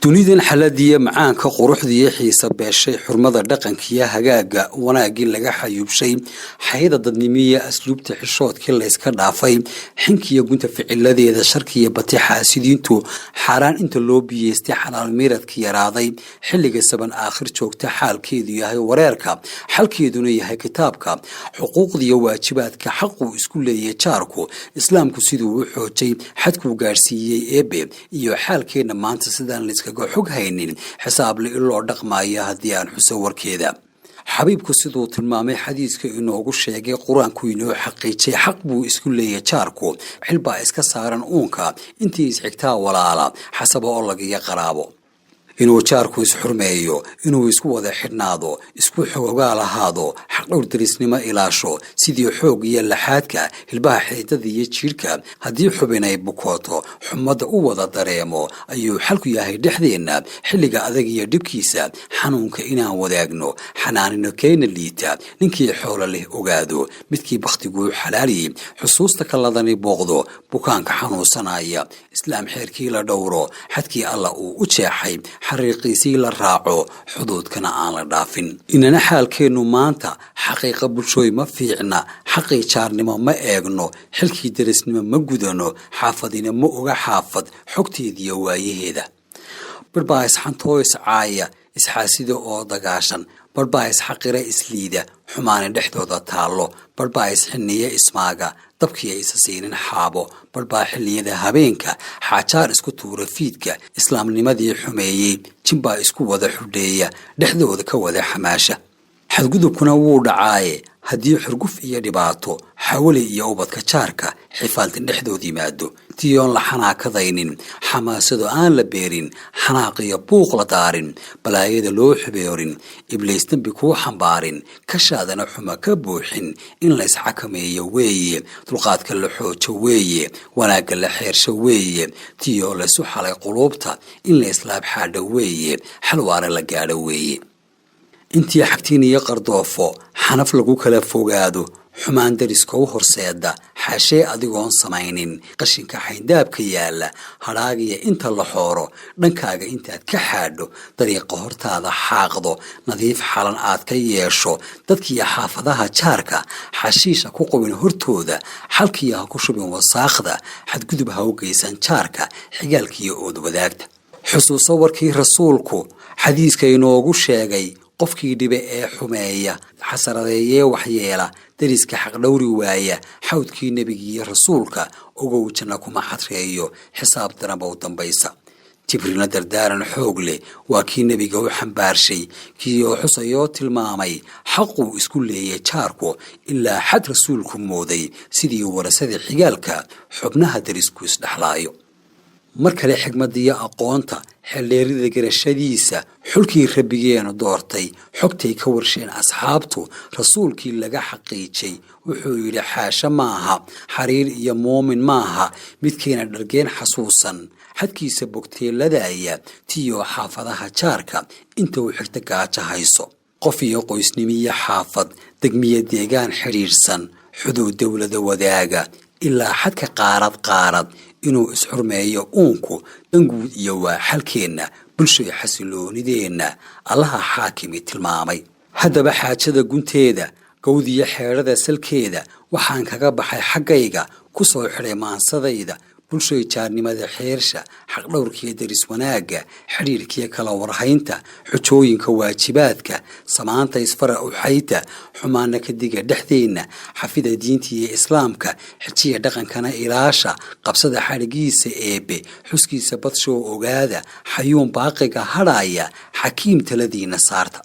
dunidan xaladiya macaanka quruxdiya xiisa beeshay xurmada dhaqankiya hagaaga wanaagii laga xayuubshay xayada dadnimiya asluubta xishoodkii la iska dhaafay xinkiya gunta ficiladeeda sharkiya batixa asidiintu xaaraan inta loo biyeystay xalaal miiradka yaraaday xilliga saban aakhir joogta xaalkeedu yahay wareerka xalkeeduna yahay kitaabka xuquuqdiya waajibaadka xaqu isku leeyahay jaarku islaamku siduu u xoojay xadku gaarsiiyay eebe iyo xaalkeena maanta sidaan la iskaga xog haynin xisaab la iloo dhaqmaaya haddii aan xuso warkeeda xabiibku siduu tilmaamay xadiiska inoogu sheegay quraanku inoo xaqiijay xaq buu isku leeyahay jaarku xilbaa iska saaran uunka intii isxigtaa walaala xasaba oo laga qaraabo inuu jaarku is xurmeeyo inuu isku wada xidhnaado isku xoogaa lahaado xaq dhowr darisnimo ilaasho sidii xoog iyo laxaadka hilbaha xididada iyo jiirka haddii xubinay bukooto xumada u wada dareemo ayuu xalku yahay dhexdeena xilliga adag iyo dhibkiisa xanuunka inaan wadaagno xanaanino keena liita ninkii xoolo leh ogaado midkii bakhtigu xalaali xusuusta kaladani booqdo bukaanka xanuunsanaya islaam xeerkii la dhowro xadkii alla uu u jeexay xariiqiisii la raaco xuduudkana aan la dhaafin inana xaalkeenu maanta xaqiiqa bulshooy ma fiicna xaqii jaarnimo ma eegno xilkii darisnimo ma gudano xaafadina ma oga xaafad xogteediyo waayaheeda barbaa isxantoo iscaaya isxaasida oo dagaashan barbaa isxaqira isliida xumaani dhexdooda taallo barbaa isxiniya ismaaga dabkiya isa siinin xaabo barbaa xilliyada habeenka xaajaar isku tuura fiidka islaamnimadii xumeeyey jinbaa isku wada xudheeya dhexdooda ka wada xamaasha xadgudubkuna wuu dhacaaye haddii xurguf iyo dhibaato xawali iyo ubadka jaarka xifaaltin dhexdood yimaado tiyoon la xanaakadaynin xamaasado aan la beerin xanaaqiyo buuq la daarin balaayada loo xubeyrin ibliis dembi kuu xambaarin kashaadana xuma ka buuxin in la isxakameeyo weeye dulqaadka la xoojo weeye wanaagga la xeersho weeye tiyoo laysu xalay quluubta in la islaab xaadho weeye xalwaare la gaadho weeye intii xagtiin iyo qardoofo xanaf lagu kala fogaado xumaan dariska u horseeda xaashee adigoon samaynin qashinka xayndaabka yaala hadhaagiya inta la xooro dhankaaga intaad ka xaadho dariiqa hortaada xaaqdo nadiif xalan aad ka yeesho dadkiiyo xaafadaha jaarka xashiisha ku qubin hortooda xalkiya ha ku shubin wasaakhda xadgudub ha u geysan jaarka xigaalkiiyo ood wadaagta xusuuso warkii rasuulku xadiiska inoogu sheegay qofkii dhibe ee xumeeya xasaradeeyee waxyeela dariska xaqdhowri waaya xawdkii nebigiiyo rasuulka ogow janna kuma xadreeyo xisaab daranba u dambaysa jibriilna dardaaran xoog leh waa kii nebiga u xambaarshay kiioo xusayoo tilmaamay xaquu isku leeyay jaarku ilaa xad rasuulku mooday sidii warasada xigaalka xubnaha darisku isdhexlaayo mar kale xigmadiyo aqoonta xeldheerida garashadiisa xulkii rabbigeenu doortay xogtay ka warsheen asxaabtu rasuulkii laga xaqiijay wuxuu yidhi xaasha maaha xariir iyo muumin maaha midkeena dhargeen xasuusan xadkiisa bogteeladaaya tiyoo xaafadaha jaarka inta uu xigta gaajo hayso qof iyo qoysnimiyo xaafad degmiya deegaan xidhiidhsan xuduud dowlada wadaaga ilaa xadka qaarad inuu isxurmeeyo uunku danguud iyo waa xalkeenna bulshoy xasiloonideenna allaha xaakimi tilmaamay haddaba xaajada gunteeda gawdiyo xeedhada salkeeda waxaan kaga baxay xaggayga ku soo xidhay maansadayda bulshoy jaarnimada xeersha xaqdhowrkiyo daris wanaagga xidhiirkiyo kala warhaynta xujooyinka waajibaadka samaanta isfara uxayta xumaana ka diga dhexdeenna xafida diinta iyo islaamka xijiya dhaqankana ilaasha qabsada xadhigiisa eebe xuskiisa badshoo ogaada xayuun baaqiga hadhaaya xakiim taladiina saarta